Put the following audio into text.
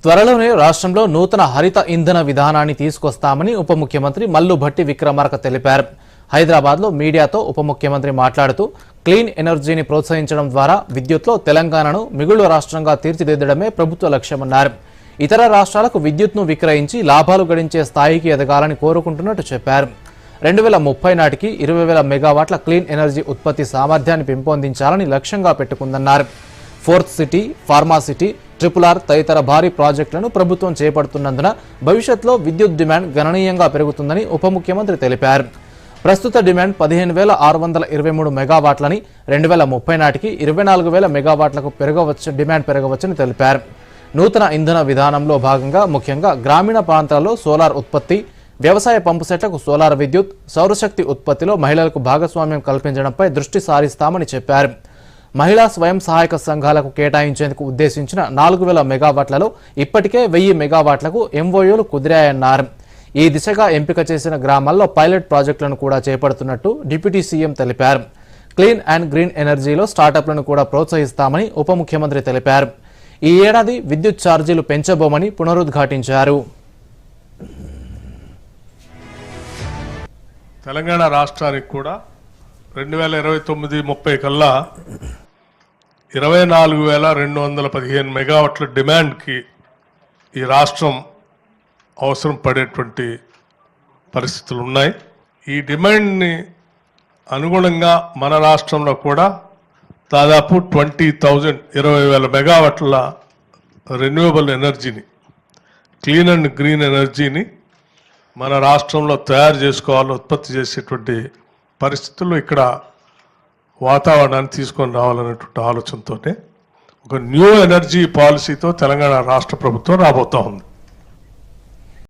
త్వరలోనే రాష్ట్రంలో నూతన హరిత ఇంధన విధానాన్ని తీసుకొస్తామని ఉప ముఖ్యమంత్రి మల్లు భట్టి విక్రమార్క తెలిపారు. హైదరాబాద్లో మీడియాతో ఉప ముఖ్యమంత్రి మాట్లాడుతూ క్లీన్ ఎనర్జీని ప్రోత్సహించడం ద్వారా విద్యుత్లో తెలంగాణను మిగులు రాష్ట్రంగా తీర్చిదిద్దడమే ప్రభుత్వ లక్ష్యమన్నారు. ఇతర రాష్ట్రాలకు విద్యుత్ను విక్రయించి లాభాలు గడించే స్థాయికి ఎదగాలని కోరుకుంటున్నట్టు చెప్పారు. 2030 నాటికి 20,000 మెగావాట్ల క్లీన్ ఎనర్జీ ఉత్పత్తి సామర్థ్యాన్ని పెంపొందించాలని లక్ష్యంగా పెట్టుకుందన్నారు. Fourth city, pharma city, RRR తదితర భారీ ప్రాజెక్టులను ప్రభుత్వం చేపడుతున్నందున భవిష్యత్తులో విద్యుత్ డిమాండ్ గణనీయంగా పెరుగుతుందని ఉప ముఖ్యమంత్రి తెలిపారు. ప్రస్తుత డిమాండ్ 15,623 మెగావాట్లని 2030 నాటికి 24,000 మెగావాట్లకు డిమాండ్ పెరగవచ్చని తెలిపారు. నూతన ఇంధన విధానంలో భాగంగా ముఖ్యంగా గ్రామీణ ప్రాంతాల్లో సోలార్ ఉత్పత్తి, వ్యవసాయ పంపు సెట్లకు సోలార్ విద్యుత్, సౌరశక్తి ఉత్పత్తిలో మహిళలకు భాగస్వామ్యం కల్పించడంపై దృష్టి సారిస్తామని చెప్పారు. మహిళా స్వయం సహాయక సంఘాలకు కేటాయించేందుకు ఉద్దేశించిన 4,000 మెగావాట్లలో ఇప్పటికే 1,000 మెగావాట్లకు MOUలు కుదిరాయన్నారు. ఈ దిశగా ఎంపిక చేసిన గ్రామాల్లో పైలట్ ప్రాజెక్టులను కూడా చేపడుతున్నట్టు డిప్యూటీ సీఎం తెలిపారు. క్లీన్ అండ్ గ్రీన్ ఎనర్జీలో స్టార్టప్లను కూడా ప్రోత్సహిస్తామని ఉప ముఖ్యమంత్రి తెలిపారు. ఈ ఏడాది విద్యుత్ ఛార్జీలు పెంచబోమని పునరుద్ఘాటించారు. తెలంగాణ రాష్ట్రానికి కూడా 2029-30 కల్లా 24,215 మెగావాట్ల డిమాండ్కి ఈ రాష్ట్రం అవసరం పడేటువంటి పరిస్థితులు ఉన్నాయి. ఈ డిమాండ్ని అనుగుణంగా మన రాష్ట్రంలో కూడా దాదాపు 20,000 మెగావాట్ల రెన్యూవబుల్ ఎనర్జీని, క్లీన్ అండ్ గ్రీన్ ఎనర్జీని మన రాష్ట్రంలో తయారు చేసుకోవాలి, ఉత్పత్తి చేసేటువంటి పరిస్థితుల్లో ఇక్కడ వాతావరణాన్ని తీసుకొని రావాలనేటువంటి ఆలోచనతోనే ఒక న్యూ ఎనర్జీ పాలసీతో తెలంగాణ రాష్ట్ర ప్రభుత్వం రాబోతూ ఉంది.